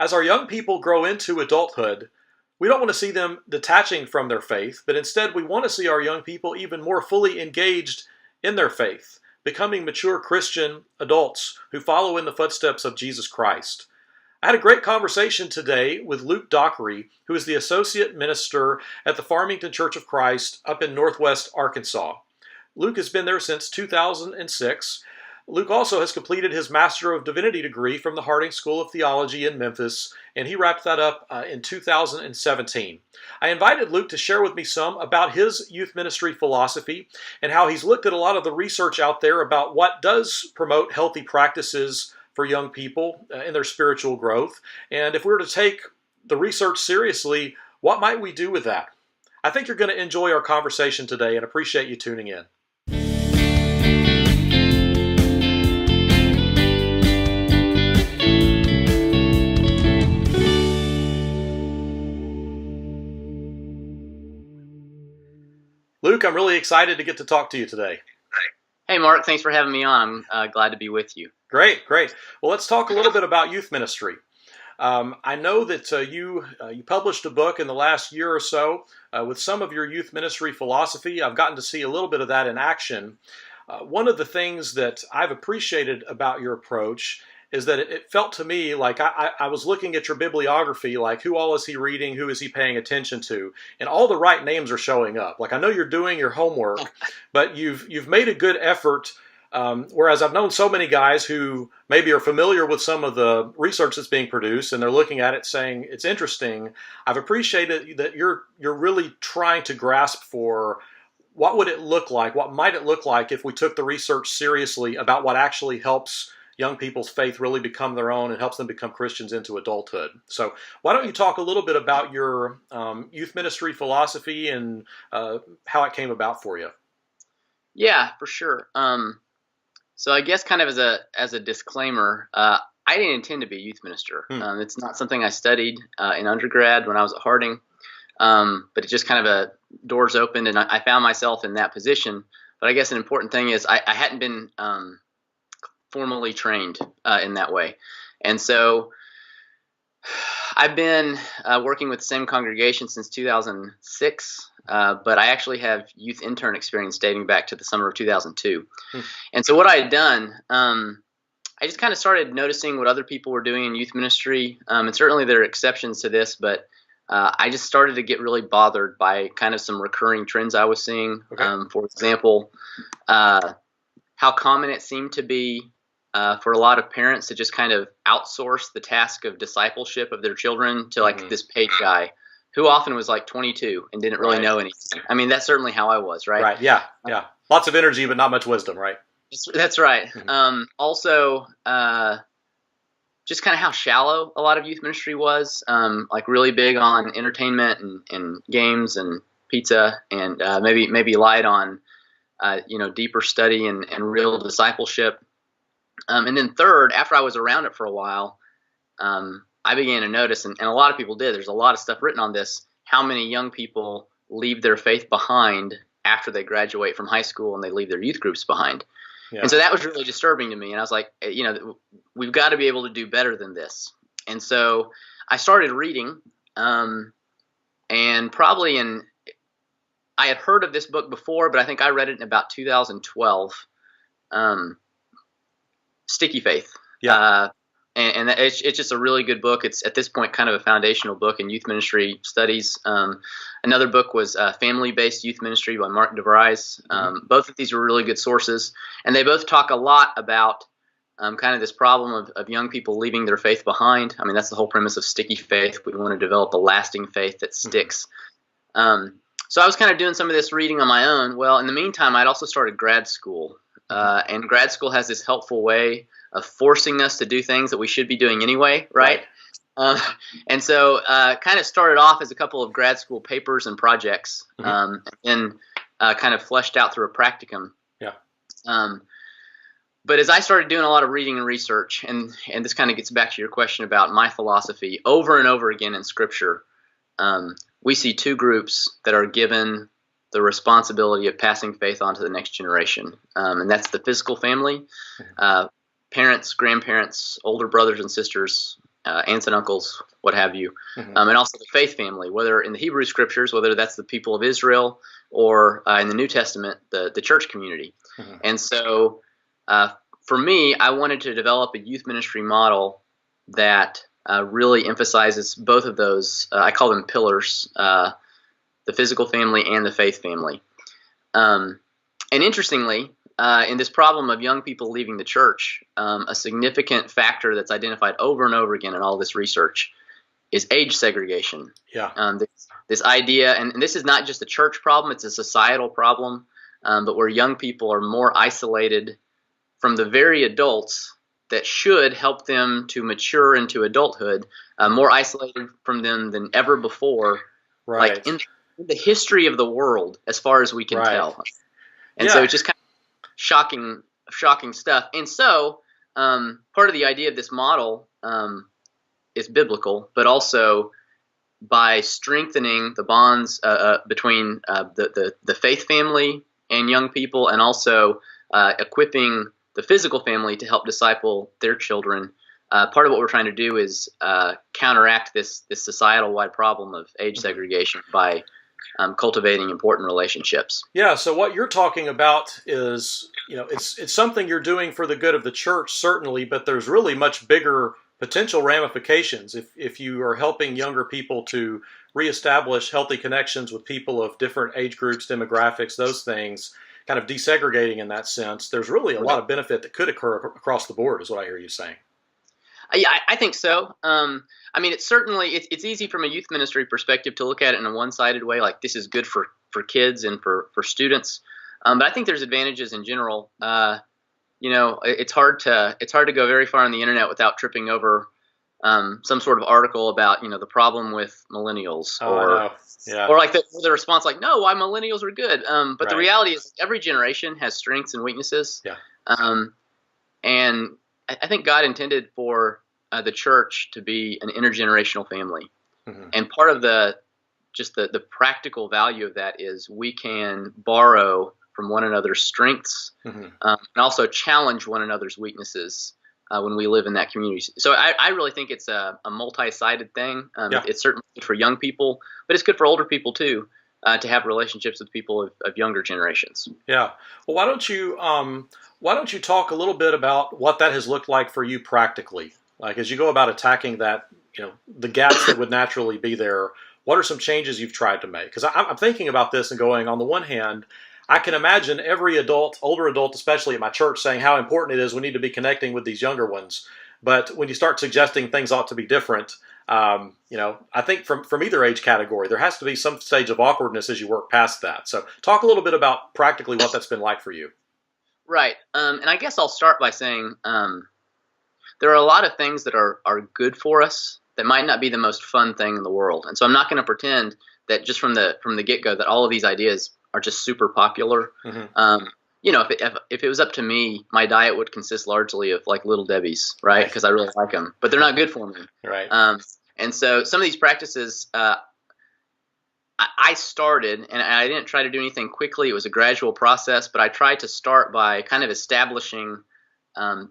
As our young people grow into adulthood, we don't want to see them detaching from their faith, but instead we want to see our young people even more fully engaged in their faith, becoming mature Christian adults who follow in the footsteps of Jesus Christ. I had a great conversation today with Luke Dockery, who is the Associate Minister at the Farmington Church of Christ up in Northwest Arkansas. Luke has been there since 2006. Luke also has completed his Master of Divinity degree from the Harding School of Theology in Memphis, and he wrapped that up in 2017. I invited Luke to share with me some about his youth ministry philosophy and how he's looked at a lot of the research out there about what does promote healthy practices for young people in their spiritual growth. And if we were to take the research seriously, what might we do with that? I think you're going to enjoy our conversation today and appreciate you tuning in. Luke, I'm really excited to get to talk to you today. Hey, Mark, thanks for having me on. I'm glad to be with you. Great. Well, let's talk a little bit about youth ministry. I know that you published a book in the last year or so with some of your youth ministry philosophy. I've gotten to see a little bit of that in action. One of the things that I've appreciated about your approach is that it felt to me like I was looking at your bibliography, like who all is he reading, who is he paying attention to, and all the right names are showing up. Like I know you're doing your homework, but you've made a good effort. Whereas I've known so many guys who maybe are familiar with some of the research that's being produced, and they're looking at it saying it's interesting. I've appreciated that you're really trying to grasp for what would it look like, what might it look like if we took the research seriously about what actually helps young people's faith really become their own and helps them become Christians into adulthood. So why don't you talk a little bit about your youth ministry philosophy and how it came about for you? Yeah, for sure. So I guess kind of as a disclaimer, I didn't intend to be a youth minister. It's not something I studied in undergrad when I was at Harding, but it just kind of doors opened and I found myself in that position. But I guess an important thing is I hadn't been formally trained in that way. And so I've been working with the same congregation since 2006, but I actually have youth intern experience dating back to the summer of 2002. And so what I had done, I just kind of started noticing what other people were doing in youth ministry. And certainly there are exceptions to this, but I just started to get really bothered by kind of some recurring trends I was seeing. Okay. For example, how common it seemed to be for a lot of parents to just kind of outsource the task of discipleship of their children to like this paid guy who often was like 22 and didn't really know anything. I mean, that's certainly how I was, right? Right. Yeah. Lots of energy, but not much wisdom, right? That's right. Also, just kind of how shallow a lot of youth ministry was, like really big on entertainment and games and pizza, and maybe light on, deeper study and real discipleship. And then third, after I was around it for a while, I began to notice, and a lot of people did, there's a lot of stuff written on this, how many young people leave their faith behind after they graduate from high school and they leave their youth groups behind. Yeah. And so that was really disturbing to me. And I was like, we've got to be able to do better than this. And so I started reading, and I had heard of this book before, but I think I read it in about 2012. Sticky Faith. Yeah. And it's just a really good book. It's at this point kind of a foundational book in youth ministry studies. Another book was Family-Based Youth Ministry by Mark Vries. Both of these were really good sources, and they both talk a lot about kind of this problem of young people leaving their faith behind. I mean, that's the whole premise of Sticky Faith. We want to develop a lasting faith that sticks. So I was kind of doing some of this reading on my own. Well, in the meantime, I'd also started grad school. And grad school has this helpful way of forcing us to do things that we should be doing anyway, right? And so kind of started off as a couple of grad school papers and projects, and then kind of fleshed out through a practicum. Yeah. But as I started doing a lot of reading and research, and this kind of gets back to your question about my philosophy, over and over again in Scripture, we see two groups that are given the responsibility of passing faith on to the next generation. And that's the physical family, parents, grandparents, older brothers and sisters, aunts and uncles, what have you, Mm-hmm. and also the faith family, whether in the Hebrew scriptures, whether that's the people of Israel, or in the New Testament, the church community. Mm-hmm. And so for me, I wanted to develop a youth ministry model that really emphasizes both of those. I call them pillars, the physical family and the faith family. And interestingly, in this problem of young people leaving the church, a significant factor that's identified over and over again in all this research is age segregation. Yeah. This idea, and this is not just a church problem, it's a societal problem, but where young people are more isolated from the very adults that should help them to mature into adulthood, more isolated from them than ever before, Right. like in the history of the world, as far as we can Right. tell. And so it's just kind of shocking stuff. And so part of the idea of this model is biblical, but also by strengthening the bonds between the faith family and young people, and also equipping the physical family to help disciple their children. Part of what we're trying to do is counteract this societal-wide problem of age segregation by cultivating important relationships. Yeah, so what you're talking about is, it's something you're doing for the good of the church, certainly, but there's really much bigger potential ramifications if you are helping younger people to reestablish healthy connections with people of different age groups, demographics, those things, kind of desegregating in that sense. There's really a lot of benefit that could occur across the board, is what I hear you saying. Yeah, I think so. I mean, it's easy from a youth ministry perspective to look at it in a one-sided way, like this is good for kids and for students. But I think there's advantages in general. It's hard to go very far on the internet without tripping over some sort of article about the problem with millennials, or like the response like, no, why millennials are good. But the reality is every generation has strengths and weaknesses. Yeah. And I think God intended for the church to be an intergenerational family. Mm-hmm. And part of the practical value of that is we can borrow from one another's strengths, mm-hmm. And also challenge one another's weaknesses when we live in that community. So I really think it's a multi-sided thing. It's certainly good for young people, but it's good for older people too, to have relationships with people of younger generations. Yeah. Well, why don't you talk a little bit about what that has looked like for you practically? Like as you go about attacking that, the gaps that would naturally be there, what are some changes you've tried to make? Because I'm thinking about this and going, on the one hand, I can imagine every adult, older adult, especially at my church, saying how important it is we need to be connecting with these younger ones. But when you start suggesting things ought to be different, I think from either age category, there has to be some stage of awkwardness as you work past that. So talk a little bit about practically what that's been like for you. Right. And I guess I'll start by saying there are a lot of things that are good for us that might not be the most fun thing in the world. And so I'm not going to pretend that just from the get-go that all of these ideas are just super popular. Mm-hmm. If it was up to me, my diet would consist largely of like Little Debbie's, right? Because I really like them, but they're not good for me. Right. And so some of these practices I started, and I didn't try to do anything quickly. It was a gradual process, but I tried to start by kind of establishing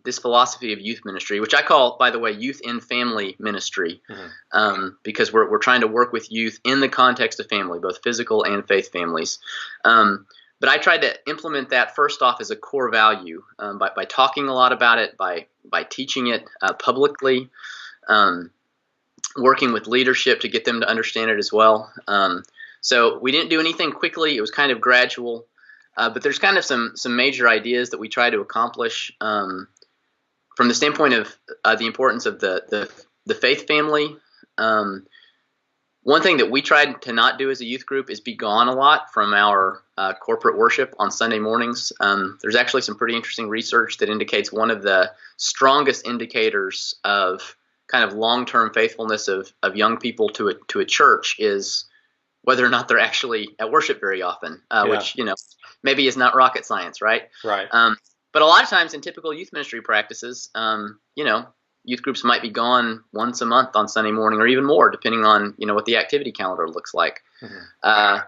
this philosophy of youth ministry, which I call, by the way, youth in family ministry, mm-hmm. Because we're trying to work with youth in the context of family, both physical and faith families. But I tried to implement that first off as a core value by talking a lot about it, by teaching it publicly, working with leadership to get them to understand it as well. So we didn't do anything quickly. It was kind of gradual. But there's kind of some major ideas that we try to accomplish from the standpoint of the importance of the faith family. One thing that we tried to not do as a youth group is be gone a lot from our corporate worship on Sunday mornings. There's actually some pretty interesting research that indicates one of the strongest indicators of kind of long-term faithfulness of young people to a church is whether or not they're actually at worship very often, which, maybe is not rocket science, right? Right. But a lot of times in typical youth ministry practices, youth groups might be gone once a month on Sunday morning or even more, depending on, what the activity calendar looks like. Mm-hmm.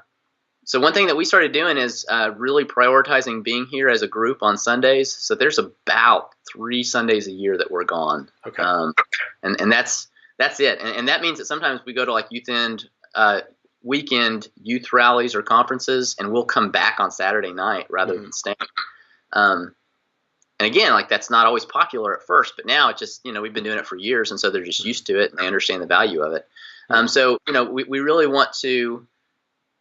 So one thing that we started doing is really prioritizing being here as a group on Sundays. So there's about 3 Sundays a year that we're gone. Okay. And that's That's it. And that means that sometimes we go to like weekend youth rallies or conferences, and we'll come back on Saturday night rather than staying. And again, like that's not always popular at first, but now it's just, we've been doing it for years. And so they're just used to it and they understand the value of it. So, we really want to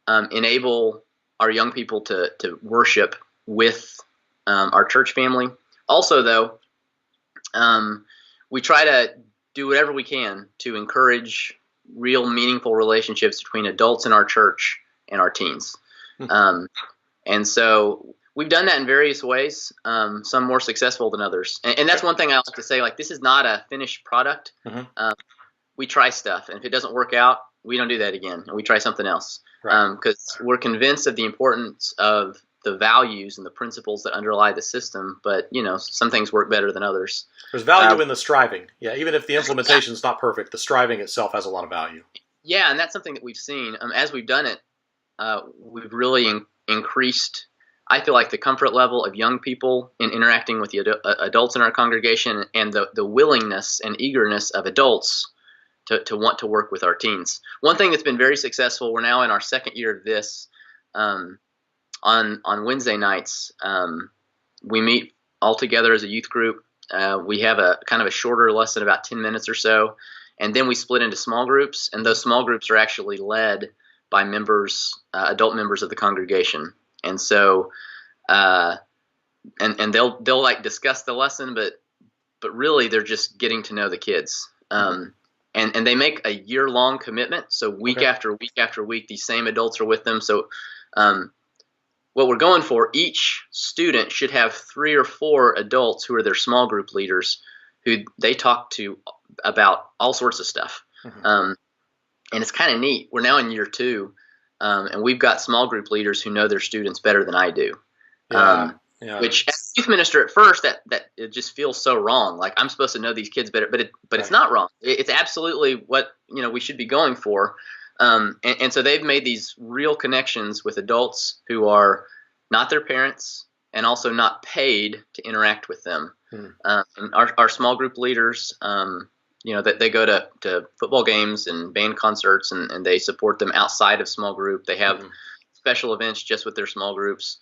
enable our young people to worship with our church family. Also, though, we try to do whatever we can to encourage real meaningful relationships between adults in our church and our teens. And so we've done that in various ways, some more successful than others. And that's one thing I like to say, like, this is not a finished product. We try stuff, and if it doesn't work out, we don't do that again, and we try something else. Because we're convinced of the importance of the values and the principles that underlie the system, but some things work better than others. There's value in the striving. Yeah, even if the implementation is not perfect, the striving itself has a lot of value. Yeah, and that's something that we've seen. As we've done it, we've really increased, I feel like, the comfort level of young people in interacting with the adults in our congregation, and the willingness and eagerness of adults to want to work with our teens. One thing that's been very successful, we're now in our second year of this, on Wednesday nights, we meet all together as a youth group. We have a kind of a shorter lesson, about 10 minutes or so, and then we split into small groups, and those small groups are actually led by adult members of the congregation. And so, and they'll like discuss the lesson, but really they're just getting to know the kids. And they make a year-long commitment. So week after week after week, these same adults are with them. So what we're going for, each student should have 3 or 4 adults who are their small group leaders, who they talk to about all sorts of stuff. And it's kind of neat. We're now in year 2, and we've got small group leaders who know their students better than I do. Which, as a youth minister, at first that it just feels so wrong. Like, I'm supposed to know these kids better, but it's not wrong. It's absolutely what we should be going for. And so they've made these real connections with adults who are not their parents and also not paid to interact with them. And our small group leaders, that they go to football games and band concerts, and they support them outside of small group. They have special events just with their small groups.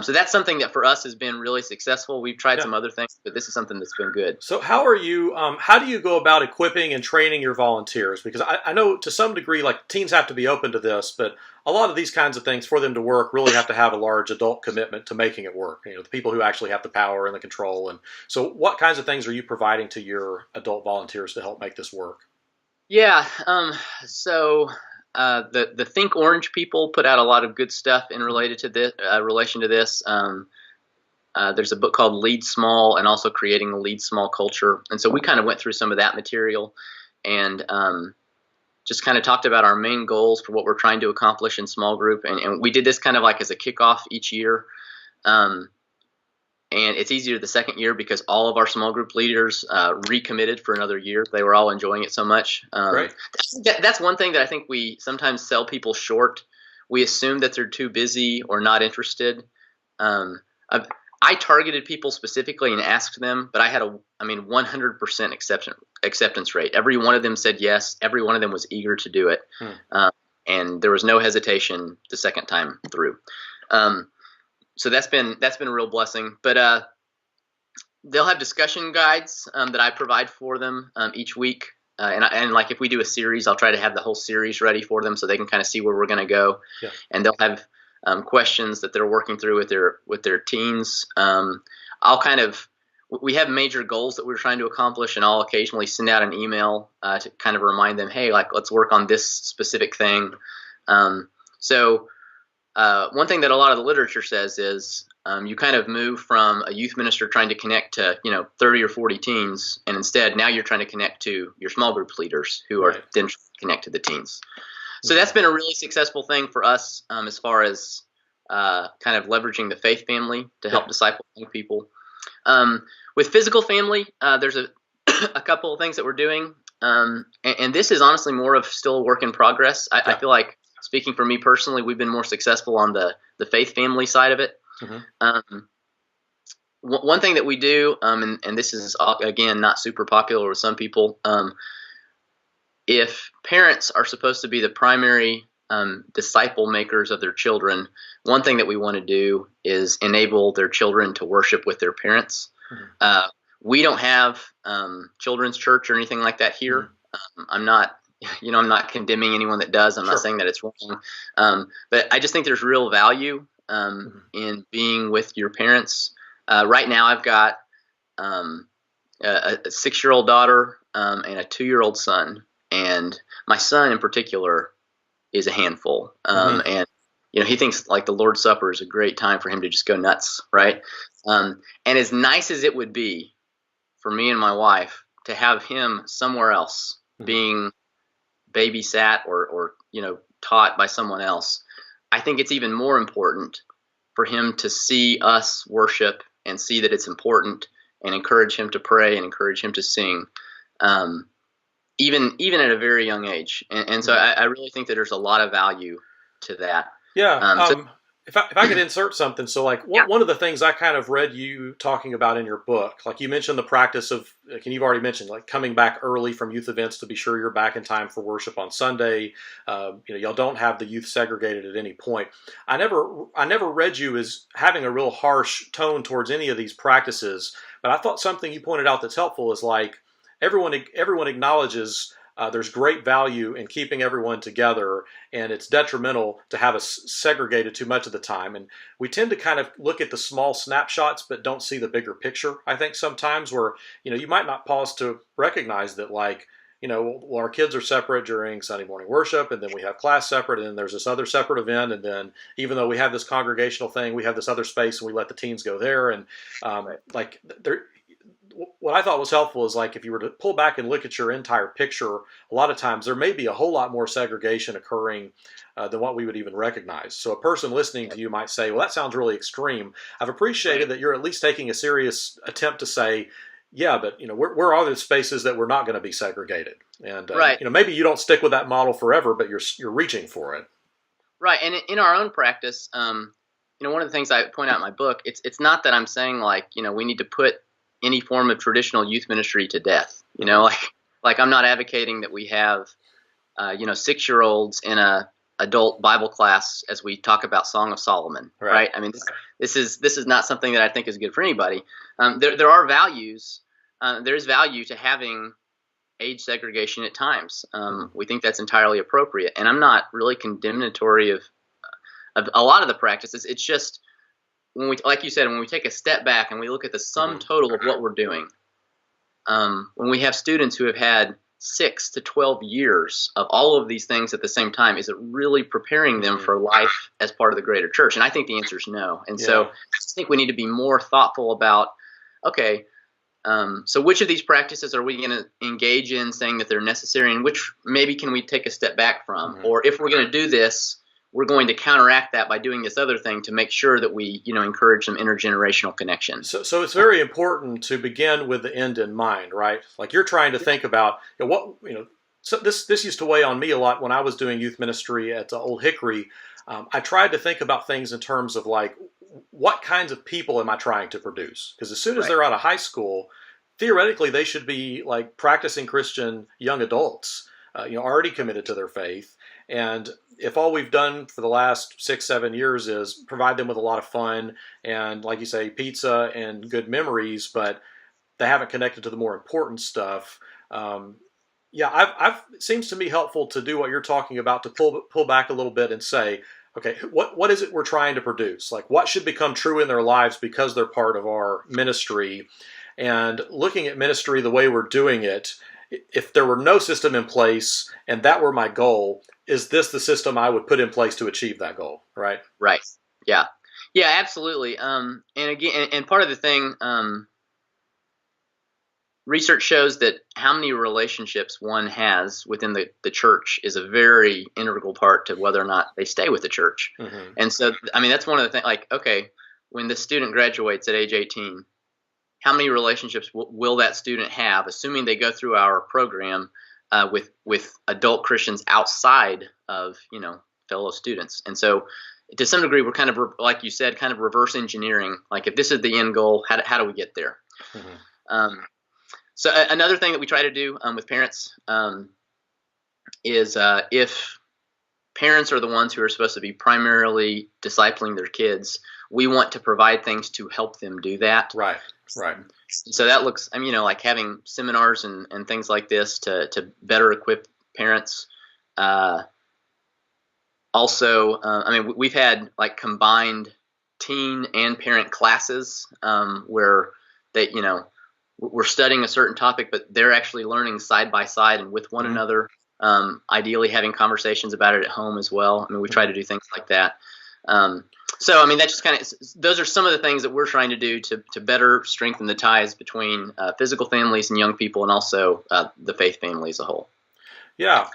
So that's something that for us has been really successful. We've tried some other things, but this is something that's been good. So how do you go about equipping and training your volunteers? Because I know to some degree, like, teens have to be open to this, but a lot of these kinds of things, for them to work, really have to have a large adult commitment to making it work. The people who actually have the power and the control. And so what kinds of things are you providing to your adult volunteers to help make this work? Yeah. So the Think Orange people put out a lot of good stuff in relation to this. There's a book called Lead Small, and also Creating the Lead Small Culture. And so we kind of went through some of that material, and just kind of talked about our main goals for what we're trying to accomplish in small group. And we did this kind of like as a kickoff each year. And it's easier the second year because all of our small group leaders recommitted for another year. They were all enjoying it so much. Right. That's one thing that I think we sometimes sell people short. We assume that they're too busy or not interested. I targeted people specifically and asked them, but I had 100% acceptance rate. Every one of them said yes. Every one of them was eager to do it. And there was no hesitation the second time through. So that's been a real blessing. But they'll have discussion guides that I provide for them each week. And like if we do a series, I'll try to have the whole series ready for them so they can kind of see where we're going to go. Yeah. And they'll have questions that they're working through with their teens. We have major goals that we're trying to accomplish, and I'll occasionally send out an email to kind of remind them, hey, like, let's work on this specific thing. So one thing that a lot of the literature says is you kind of move from a youth minister trying to connect to 30 or 40 teens, and instead now you're trying to connect to your small group leaders who are then trying to connect to the teens. So that's been a really successful thing for us as far as kind of leveraging the faith family to help disciple young people. With physical family, there's a couple of things that we're doing, and this is honestly more of still a work in progress. I feel like, speaking for me personally, we've been more successful on the faith family side of it. One thing that we do, and this is, again, not super popular with some people, if parents are supposed to be the primary disciple makers of their children, one thing that we want to do is enable their children to worship with their parents. Mm-hmm. We don't have children's church or anything like that here. Mm-hmm. I'm not condemning anyone that does. I'm not saying that it's wrong. But I just think there's real value mm-hmm. in being with your parents. Right now I've got a 6-year-old daughter and a 2-year-old son. And my son in particular is a handful. Mm-hmm. And, he thinks like the Lord's Supper is a great time for him to just go nuts, right? And as nice as it would be for me and my wife to have him somewhere else mm-hmm. being babysat or taught by someone else, I think it's even more important for him to see us worship and see that it's important and encourage him to pray and encourage him to sing. Even at a very young age. And so I really think that there's a lot of value to that. Yeah. If I could insert something. So like one of the things I kind of read you talking about in your book, like you mentioned the practice of, and you've already mentioned, like coming back early from youth events to be sure you're back in time for worship on Sunday. Y'all don't have the youth segregated at any point. I never read you as having a real harsh tone towards any of these practices, but I thought something you pointed out that's helpful is like, everyone acknowledges there's great value in keeping everyone together, and it's detrimental to have us segregated too much of the time. And we tend to kind of look at the small snapshots but don't see the bigger picture, I think, sometimes, where you might not pause to recognize that, like, our kids are separate during Sunday morning worship, and then we have class separate, and then there's this other separate event, and then even though we have this congregational thing, we have this other space and we let the teens go there. And what I thought was helpful is, like, if you were to pull back and look at your entire picture, a lot of times there may be a whole lot more segregation occurring than what we would even recognize. So a person listening to you might say, well, that sounds really extreme. I've appreciated that you're at least taking a serious attempt to say, yeah, but where are the spaces that we're not going to be segregated? And maybe you don't stick with that model forever, but you're reaching for it. Right. And in our own practice, one of the things I point out in my book, it's not that I'm saying like, we need to put any form of traditional youth ministry to death. Like I'm not advocating that we have 6-year-olds in a adult Bible class as we talk about Song of Solomon, right? I mean, this is not something that I think is good for anybody. There are values. There's value to having age segregation at times. We think that's entirely appropriate, and I'm not really condemnatory of a lot of the practices. It's just, when we, like you said, when we take a step back and we look at the sum total of what we're doing, when we have students who have had 6 to 12 years of all of these things at the same time, is it really preparing them for life as part of the greater church? And I think the answer is no. And so I think we need to be more thoughtful about, okay, so which of these practices are we going to engage in, saying that they're necessary, and which maybe can we take a step back from? Or if we're going to do this, we're going to counteract that by doing this other thing to make sure that we, encourage some intergenerational connection. So it's very important to begin with the end in mind, right? Like you're trying to think about So this used to weigh on me a lot when I was doing youth ministry at Old Hickory. I tried to think about things in terms of like, what kinds of people am I trying to produce? Because as soon as they're out of high school, theoretically they should be like practicing Christian young adults, already committed to their faith. And if all we've done for the last 6-7 years is provide them with a lot of fun and, like you say, pizza and good memories, but they haven't connected to the more important stuff, it seems to me helpful to do what you're talking about, to pull back a little bit and say, okay, what is it we're trying to produce? Like, what should become true in their lives because they're part of our ministry? And looking at ministry the way we're doing it, if there were no system in place and that were my goal, is this the system I would put in place to achieve that goal? Right. Right. Yeah. Yeah, absolutely. And again, and part of the thing, research shows that how many relationships one has within the church is a very integral part to whether or not they stay with the church. Mm-hmm. And so, I mean, that's one of the things, like, okay, when the student graduates at age 18, how many relationships will that student have, assuming they go through our program with adult Christians outside of, fellow students? And so to some degree, we're kind of, like you said, kind of reverse engineering. Like, if this is the end goal, how do we get there? Mm-hmm. So another thing that we try to do with parents, is if parents are the ones who are supposed to be primarily discipling their kids, we want to provide things to help them do that. Right. Right. So that looks, I mean, like having seminars and things like this to better equip parents. Also, I mean, we've had like combined teen and parent classes where they, we're studying a certain topic, but they're actually learning side by side and with one another. Ideally, having conversations about it at home as well. I mean, we try to do things like that. So, I mean, that just kind of, those are some of the things that we're trying to do to better strengthen the ties between physical families and young people, and also the faith family as a whole. Yeah.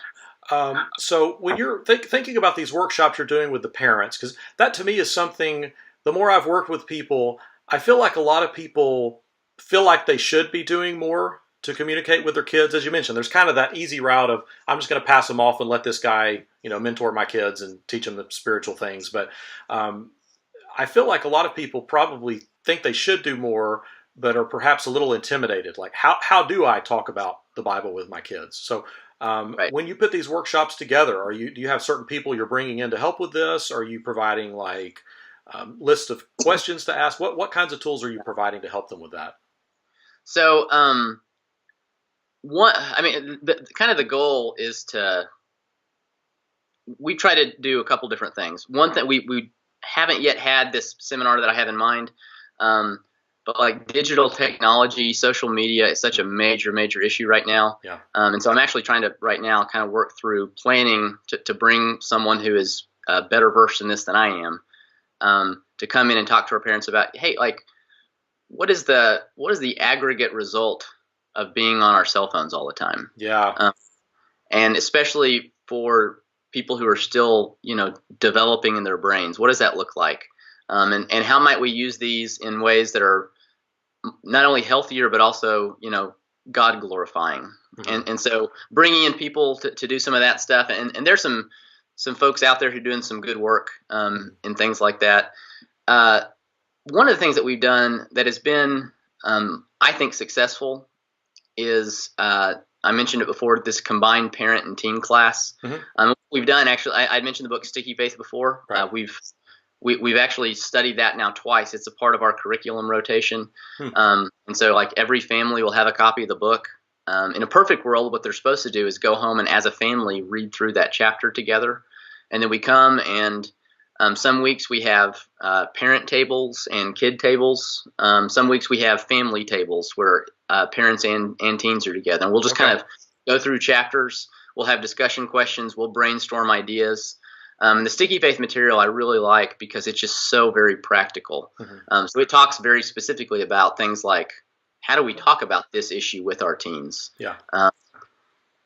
So when you're thinking about these workshops you're doing with the parents, because that to me is something, the more I've worked with people, I feel like a lot of people feel like they should be doing more to communicate with their kids. As you mentioned, there's kind of that easy route of, I'm just going to pass them off and let this guy, mentor my kids and teach them the spiritual things. But I feel like a lot of people probably think they should do more, but are perhaps a little intimidated. Like, how do I talk about the Bible with my kids? So Right. when you put these workshops together, do you have certain people you're bringing in to help with this? Are you providing like lists of questions to ask? What kinds of tools are you providing to help them with that? So, the goal is we try to do a couple different things. One thing, we haven't yet had this seminar that I have in mind, but like digital technology, social media is such a major issue right now. Yeah. And so I'm actually trying to right now kind of work through planning to bring someone who is better versed in this than I am, to come in and talk to our parents about, hey, like, what is the aggregate result of being on our cell phones all the time? Yeah. And especially for people who are still, developing in their brains, what does that look like? And how might we use these in ways that are not only healthier, but also, God glorifying? Mm-hmm. And so bringing in people to do some of that stuff. And there's some folks out there who are doing some good work in things like that. One of the things that we've done that has been, I think, successful is, I mentioned it before, this combined parent and teen class. Mm-hmm. We've done, actually, I mentioned the book Sticky Faith before. Right. We've actually studied that now twice. It's a part of our curriculum rotation. And so like every family will have a copy of the book. In a perfect world, what they're supposed to do is go home and as a family read through that chapter together. And then we come and some weeks we have parent tables and kid tables. Some weeks we have family tables where parents and teens are together. And we'll just kind of go through chapters. We'll have discussion questions. We'll brainstorm ideas. The Sticky Faith material I really like because it's just so very practical. Mm-hmm. So it talks very specifically about things like, how do we talk about this issue with our teens? Yeah.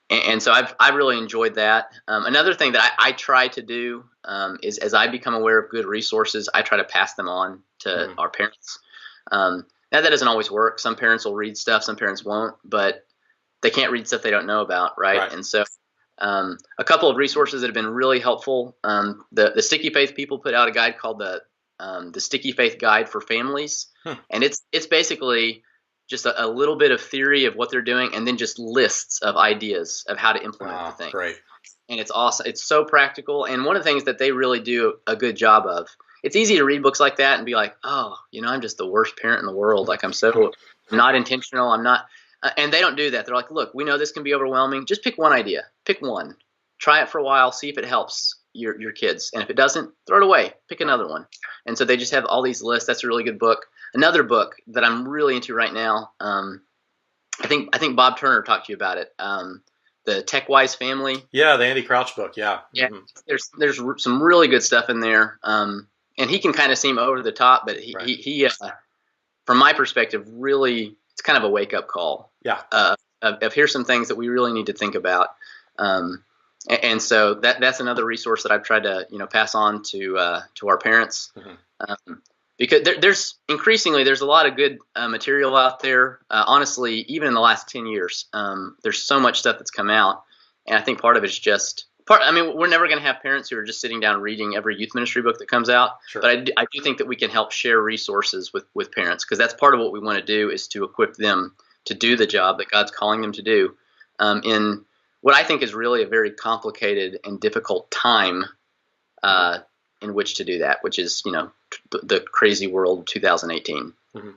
And so I've really enjoyed that. Another thing that I try to do is, as I become aware of good resources, I try to pass them on to our parents. Now that doesn't always work. Some parents will read stuff, some parents won't, but they can't read stuff they don't know about, right? And so a couple of resources that have been really helpful. The Sticky Faith people put out a guide called the Sticky Faith Guide for Families, and it's basically just a little bit of theory of what they're doing, and then just lists of ideas of how to implement the thing. Great. And it's awesome. It's so practical. And one of the things that they really do a good job of, it's easy to read books like that and be like, oh, I'm just the worst parent in the world. Like, I'm so not intentional. I'm not. And they don't do that. They're like, look, we know this can be overwhelming. Just pick one idea. Pick one. Try it for a while. See if it helps your kids. And if it doesn't, throw it away. Pick another one. And so they just have all these lists. That's a really good book. Another book that I'm really into right now, I think Bob Turner talked to you about it, the Tech Wise Family. Yeah, the Andy Crouch book, yeah. Yeah, there's some really good stuff in there, and he can kind of seem over the top, but he from my perspective, really, it's kind of a wake-up call. Yeah. Of here's some things that we really need to think about. And so that's another resource that I've tried to pass on to our parents. Mm-hmm. Because there's a lot of good material out there. Honestly, even in the last 10 years, there's so much stuff that's come out. And I think part of it is we're never going to have parents who are just sitting down reading every youth ministry book that comes out. Sure. But I do think that we can help share resources with parents, because that's part of what we want to do, is to equip them to do the job that God's calling them to do. what I think is really a very complicated and difficult time in which to do that, which is, the crazy world of 2018. Mm-hmm.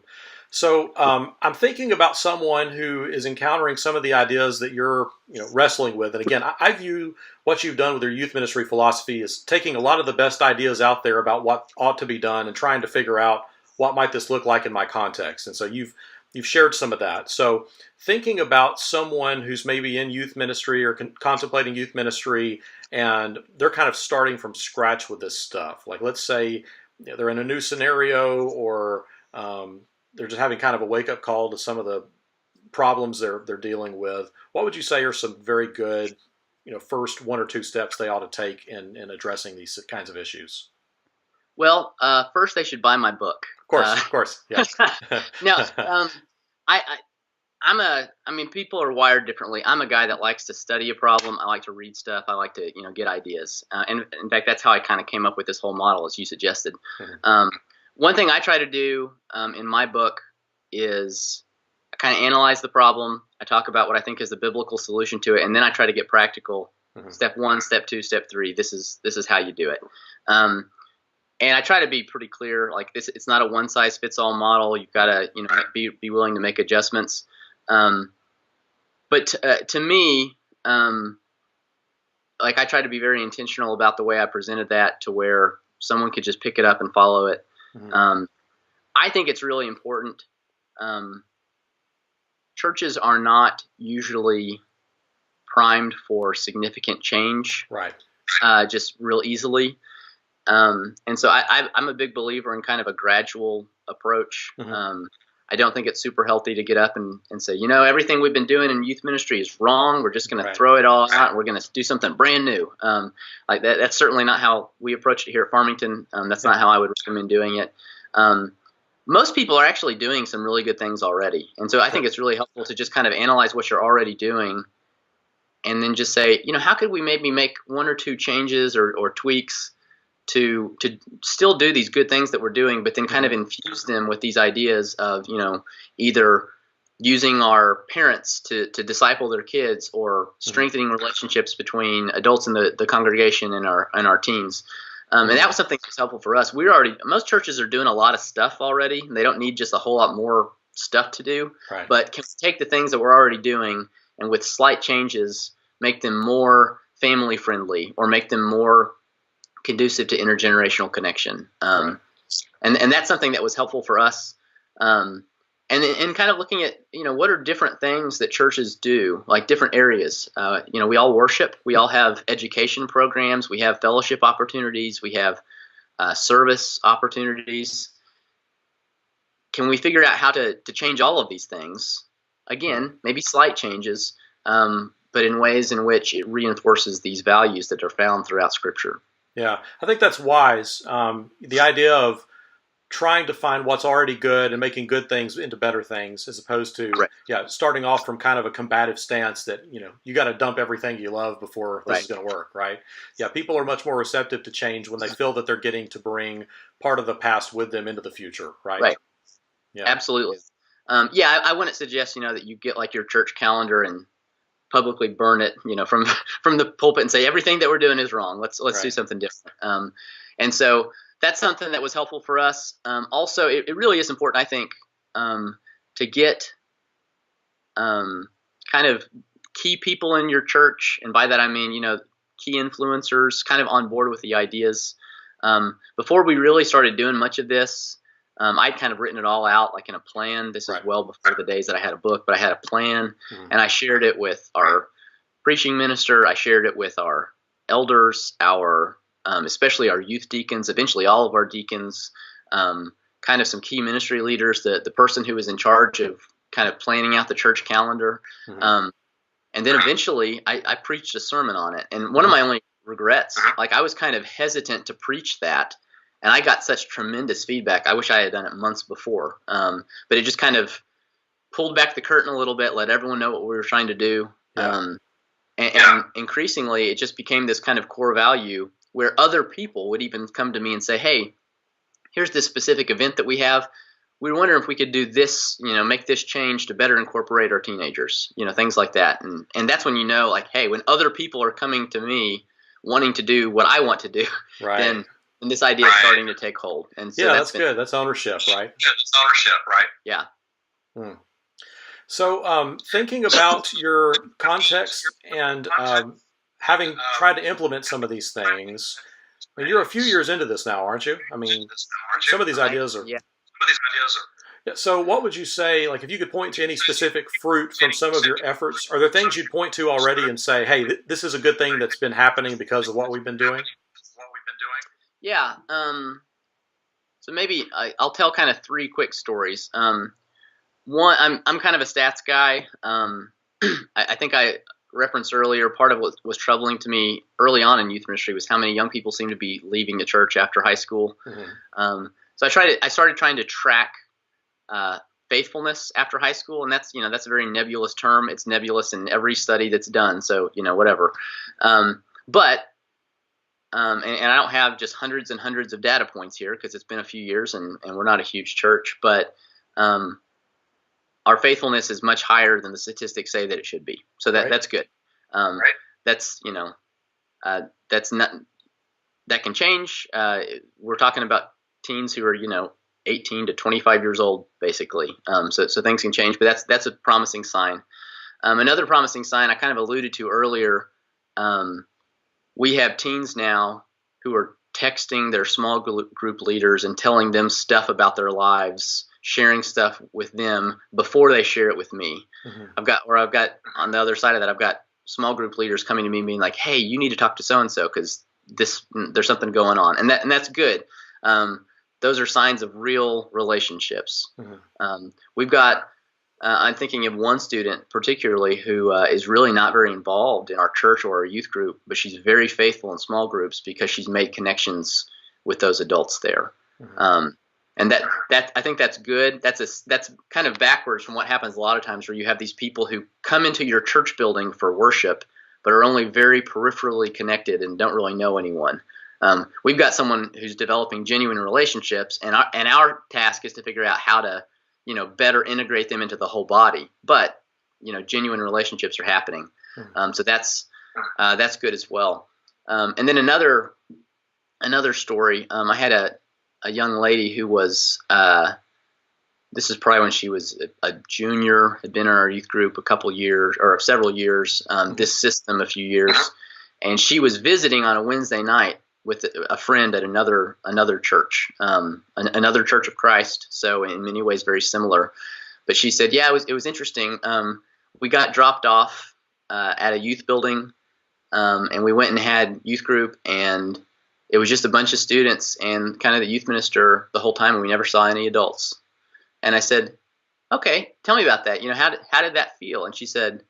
So I'm thinking about someone who is encountering some of the ideas that you're wrestling with. And again, I view what you've done with your youth ministry philosophy as taking a lot of the best ideas out there about what ought to be done and trying to figure out what might this look like in my context. And so you've shared some of that. So thinking about someone who's maybe in youth ministry or contemplating youth ministry, and they're kind of starting from scratch with this stuff. Like, let's say they're in a new scenario, or they're just having kind of a wake-up call to some of the problems they're dealing with. What would you say are some very good, first 1 or 2 steps they ought to take in addressing these kinds of issues? Well, first they should buy my book. Of course, yeah. No, I mean, people are wired differently. I'm a guy that likes to study a problem. I like to read stuff. I like to, get ideas. And in fact, that's how I kind of came up with this whole model, as you suggested. Mm-hmm. One thing I try to do in my book is I kind of analyze the problem. I talk about what I think is the biblical solution to it, and then I try to get practical. Mm-hmm. Step 1, step 2, step 3. This is how you do it. And I try to be pretty clear. Like this, it's not a one-size-fits-all model. You've got to, be willing to make adjustments. But to me, like I try to be very intentional about the way I presented that, to where someone could just pick it up and follow it. Mm-hmm. I think it's really important. Churches are not usually primed for significant change, right? Just real easily. And so I'm a big believer in kind of a gradual approach. Mm-hmm. I don't think it's super healthy to get up and say, everything we've been doing in youth ministry is wrong. We're just going to throw it all out and we're going to do something brand new. Like that. That's certainly not how we approached it here at Farmington. That's not how I would recommend doing it. Most people are actually doing some really good things already. And so I think it's really helpful to just kind of analyze what you're already doing and then just say, how could we maybe make 1 or 2 changes or tweaks to still do these good things that we're doing, but then kind of infuse them with these ideas of, either using our parents to disciple their kids, or strengthening relationships between adults in the congregation and our teens. And that was something that was helpful for us. Most churches are doing a lot of stuff already. They don't need just a whole lot more stuff to do, but can we take the things that we're already doing and with slight changes make them more family friendly, or make them more conducive to intergenerational connection. And that's something that was helpful for us. And kind of looking at, what are different things that churches do, like different areas. We all worship, we all have education programs, we have fellowship opportunities, we have service opportunities. Can we figure out how to change all of these things? Again, maybe slight changes, but in ways in which it reinforces these values that are found throughout Scripture. Yeah, I think that's wise. The idea of trying to find what's already good and making good things into better things, as opposed to starting off from kind of a combative stance that you got to dump everything you love before this is going to work, right? Yeah, people are much more receptive to change when they feel that they're getting to bring part of the past with them into the future, right? Right. Yeah, absolutely. I wouldn't suggest that you get like your church calendar and publicly burn it, from the pulpit and say everything that we're doing is wrong. Let's do something different. And so that's something that was helpful for us. Also, it really is important, I think, to get kind of key people in your church, and by that I mean key influencers, kind of on board with the ideas. Before we really started doing much of this, I'd kind of written it all out like in a plan. This is well before the days that I had a book, but I had a plan, and I shared it with our preaching minister. I shared it with our elders, especially our youth deacons, eventually all of our deacons, kind of some key ministry leaders, the person who was in charge of kind of planning out the church calendar. And then eventually I preached a sermon on it. And one of my only regrets, like I was kind of hesitant to preach that, and I got such tremendous feedback. I wish I had done it months before. But it just kind of pulled back the curtain a little bit, let everyone know what we were trying to do. And increasingly, it just became this kind of core value where other people would even come to me and say, hey, here's this specific event that we have. we were wondering if we could do this, make this change to better incorporate our teenagers, things like that. And that's when like, hey, when other people are coming to me wanting to do what I want to do, Right. then this idea is starting to take hold. And so that's good. That's ownership, right? Yeah. So thinking about your context and having tried to implement some of these things, I mean, you're a few years into this now, aren't you? I mean, some of these ideas are... Yeah. Yeah, so what would you say, like if you could point to any specific fruit from some of your efforts, are there things you'd point to already and say, hey, this is a good thing that's been happening because of what we've been doing? Yeah. So maybe I'll tell kind of three quick stories. One, I'm kind of a stats guy. I think I referenced earlier, part of what was troubling to me early on in youth ministry was how many young people seem to be leaving the church after high school. Mm-hmm. So I started trying to track faithfulness after high school, and that's a very nebulous term. It's nebulous in every study that's done. So whatever. But I don't have just hundreds and hundreds of data points here because it's been a few years and we're not a huge church, but our faithfulness is much higher than the statistics say that it should be. So that's good. Right. That's that's not, that can change. We're talking about teens who are 18 to 25 years old, basically. So things can change, but that's a promising sign. Another promising sign I kind of alluded to earlier. We have teens now who are texting their small group leaders and telling them stuff about their lives, sharing stuff with them before they share it with me. Mm-hmm. I've got on the other side of that, I've got small group leaders coming to me being like, hey, you need to talk to so-and-so because there's something going on. And that's good. Those are signs of real relationships. Mm-hmm. We've got, I'm thinking of one student particularly who is really not very involved in our church or our youth group, but she's very faithful in small groups because she's made connections with those adults there. Mm-hmm. And that I think that's good. That's kind of backwards from what happens a lot of times where you have these people who come into your church building for worship, but are only very peripherally connected and don't really know anyone. We've got someone who's developing genuine relationships, and our task is to figure out how to better integrate them into the whole body. But genuine relationships are happening, so that's good as well. And then another story. I had a young lady who was this is probably when she was a junior, had been in our youth group a couple years or several years, this system a few years, and she was visiting on a Wednesday night with a friend at another church, another Church of Christ. So in many ways very similar. But she said, yeah, it was interesting. We got dropped off at a youth building, and we went and had youth group, and it was just a bunch of students and kind of the youth minister the whole time, and we never saw any adults. And I said, okay, tell me about that. How did that feel? And she said,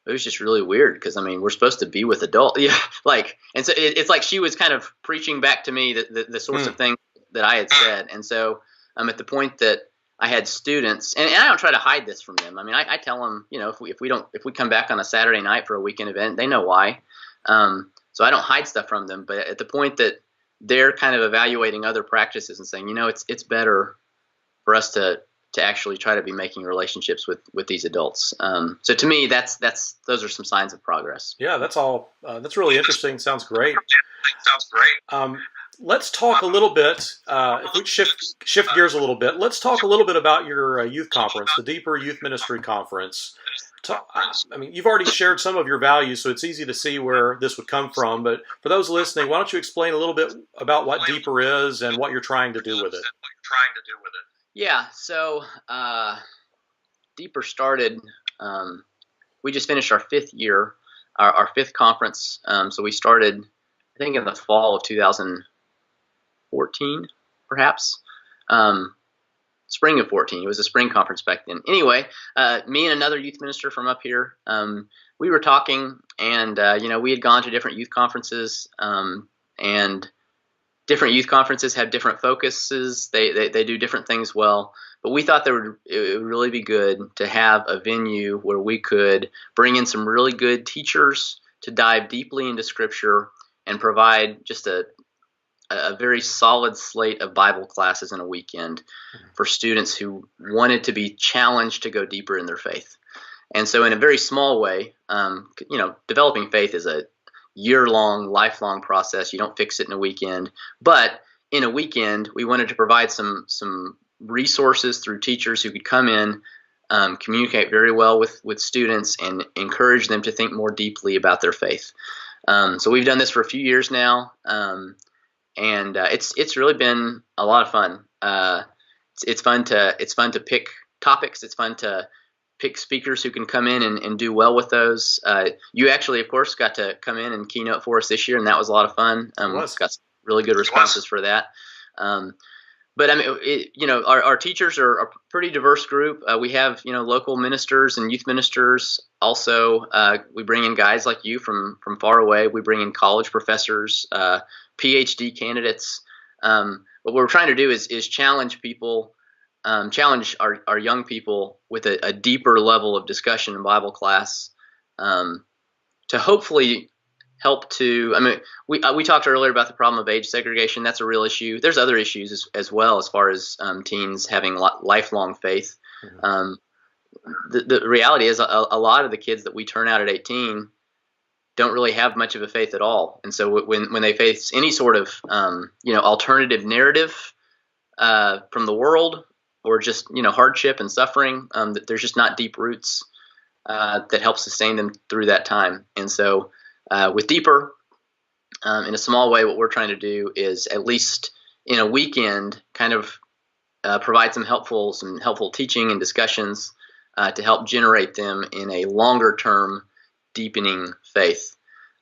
it was just really weird because we're supposed to be with adults, and so it's like she was kind of preaching back to me the sorts of things that I had said. And so I'm at the point that I had students, and I don't try to hide this from them. I tell them, if we come back on a Saturday night for a weekend event, they know why. So I don't hide stuff from them. But at the point that they're kind of evaluating other practices and saying, it's better for us to actually try to be making relationships with these adults. So to me, those are some signs of progress. Yeah, that's all. That's really interesting. Sounds great. Let's talk a little bit. If we shift gears a little bit, let's talk a little bit about your youth conference, the Deeper Youth Ministry Conference. You've already shared some of your values, so it's easy to see where this would come from. But for those listening, why don't you explain a little bit about what Deeper is and what you're trying to do with it? Yeah, so Deeper started, we just finished our fifth year, our fifth conference. So we started, I think, in the fall of 2014, perhaps. Spring of 14. It was a spring conference back then. Anyway, me and another youth minister from up here, we were talking, and we had gone to different youth conferences, and different youth conferences have different focuses. They do different things well, but we thought it would really be good to have a venue where we could bring in some really good teachers to dive deeply into Scripture and provide just a a very solid slate of Bible classes in a weekend for students who wanted to be challenged to go deeper in their faith. And so in a very small way, developing faith is a year-long, lifelong process. You don't fix it in a weekend. But in a weekend, we wanted to provide some resources through teachers who could come in, communicate very well with students, and encourage them to think more deeply about their faith. So we've done this for a few years now, and it's really been a lot of fun. It's fun to pick topics. It's fun to pick speakers who can come in and do well with those. You actually, of course, got to come in and keynote for us this year, and that was a lot of fun. Got some really good responses for that. But I mean, our teachers are a pretty diverse group. We have, local ministers and youth ministers. Also, we bring in guys like you from far away. We bring in college professors, PhD candidates. What we're trying to do is challenge people, challenge our young people with a deeper level of discussion in Bible class, to hopefully help to, I mean, we talked earlier about the problem of age segregation. That's a real issue. There's other issues as well, as far as teens having lifelong faith. Mm-hmm. The reality is a lot of the kids that we turn out at 18 don't really have much of a faith at all. And so when they face any sort of, alternative narrative from the world, or just, hardship and suffering, that there's just not deep roots that help sustain them through that time. And so with Deeper, in a small way, what we're trying to do is, at least in a weekend, kind of provide some helpful teaching and discussions to help generate them in a longer term deepening faith.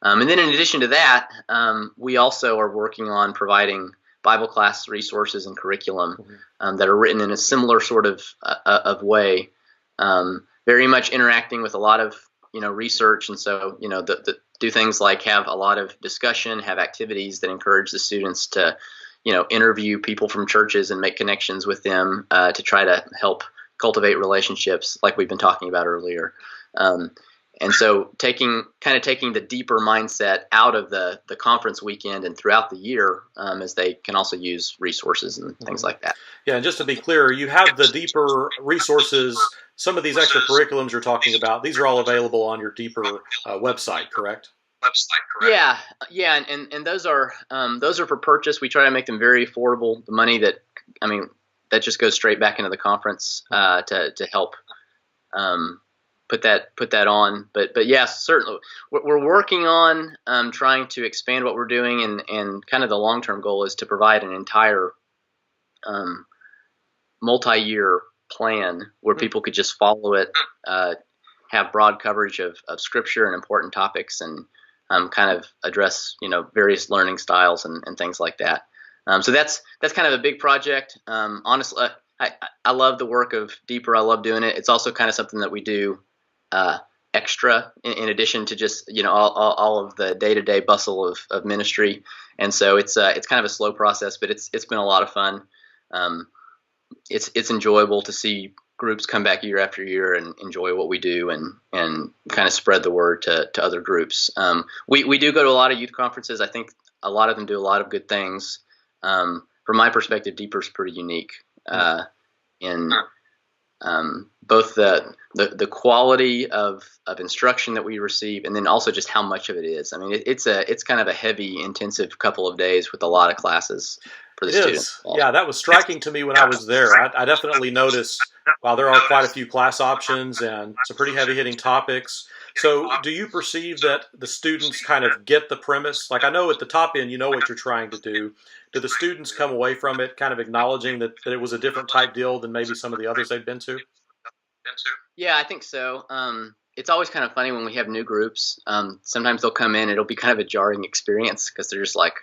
And then in addition to that, we also are working on providing Bible class resources and curriculum that are written in a similar sort of way, very much interacting with a lot of research. And so do things like have a lot of discussion, have activities that encourage the students to interview people from churches and make connections with them, to try to help cultivate relationships like we've been talking about earlier. And so taking the deeper mindset out of the conference weekend and throughout the year, as they can also use resources and things like that. Yeah, and just to be clear, you have the deeper resources. Some of these extra curriculums you're talking about, these are all available on your Deeper website, correct? Yeah, and those are for purchase. We try to make them very affordable. The money that just goes straight back into the conference to help put that on. But yes, certainly we're working on trying to expand what we're doing, and kind of the long-term goal is to provide an entire multi-year plan where people could just follow it, have broad coverage of scripture and important topics, and kind of address various learning styles and things like that. So that's kind of a big project. Honestly, I love the work of Deeper. I love doing it. It's also kind of something that we do extra in addition to just all of the day-to-day bustle of ministry. And so it's kind of a slow process, but it's been a lot of fun. It's enjoyable to see groups come back year after year and enjoy what we do, and kind of spread the word to other groups. We do go to a lot of youth conferences. I think a lot of them do a lot of good things. From my perspective, Deeper's pretty unique in both the quality of instruction that we receive, and then also just how much of it is. I mean, it's kind of a heavy, intensive couple of days with a lot of classes for the students. Yeah, that was striking to me when I was there. I definitely noticed, while there are quite a few class options and some pretty heavy-hitting topics. So do you perceive that the students kind of get the premise? Like, I know at the top end, you know what you're trying to do. Do the students come away from it kind of acknowledging that it was a different type deal than maybe some of the others they've been to? Yeah, I think so. It's always kind of funny when we have new groups. Sometimes they'll come in, it'll be kind of a jarring experience because they're just like,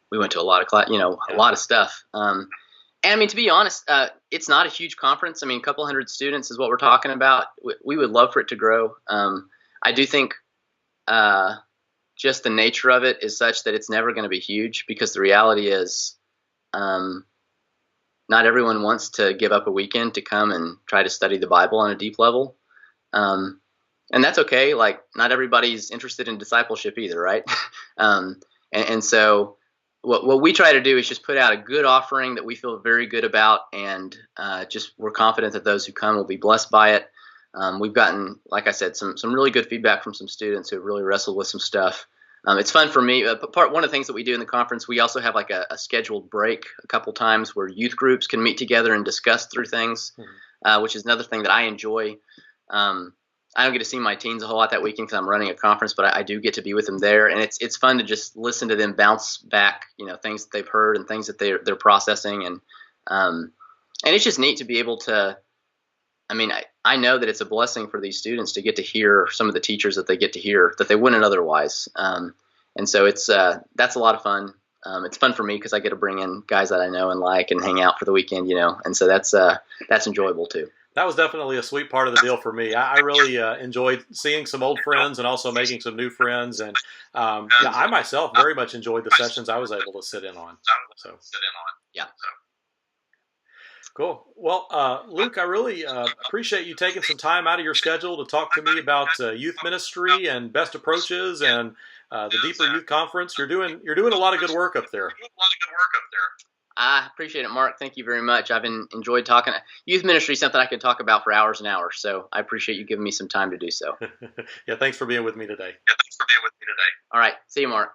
we went to a lot of class, a lot of stuff. And I mean, to be honest, it's not a huge conference. I mean, a couple hundred students is what we're talking about. We would love for it to grow. I do think just the nature of it is such that it's never going to be huge, because the reality is not everyone wants to give up a weekend to come and try to study the Bible on a deep level. And that's okay. Like, not everybody's interested in discipleship either, right? And so what we try to do is just put out a good offering that we feel very good about, and just we're confident that those who come will be blessed by it. We've gotten, like I said, some really good feedback from some students who have really wrestled with some stuff. It's fun for me. One of the things that we do in the conference, we also have like a scheduled break a couple times where youth groups can meet together and discuss through things, which is another thing that I enjoy. I don't get to see my teens a whole lot that weekend because I'm running a conference, but I do get to be with them there, and it's fun to just listen to them bounce back, things that they've heard and things that they're processing, and it's just neat to be able to. I mean, I know that it's a blessing for these students to get to hear some of the teachers that they get to hear that they wouldn't otherwise, and so that's a lot of fun. It's fun for me because I get to bring in guys that I know and like and hang out for the weekend, and so that's enjoyable too. That was definitely a sweet part of the deal for me. I really enjoyed seeing some old friends and also making some new friends. And I myself very much enjoyed the sessions I was able to sit in on. So, yeah. Cool. Well, Luke, I really appreciate you taking some time out of your schedule to talk to me about youth ministry and best approaches and the Deeper Youth Conference. You're doing a lot of good work up there. I appreciate it, Mark. Thank you very much. I've enjoyed talking. Youth ministry is something I could talk about for hours and hours, so I appreciate you giving me some time to do so. Yeah, thanks for being with me today. All right. See you, Mark.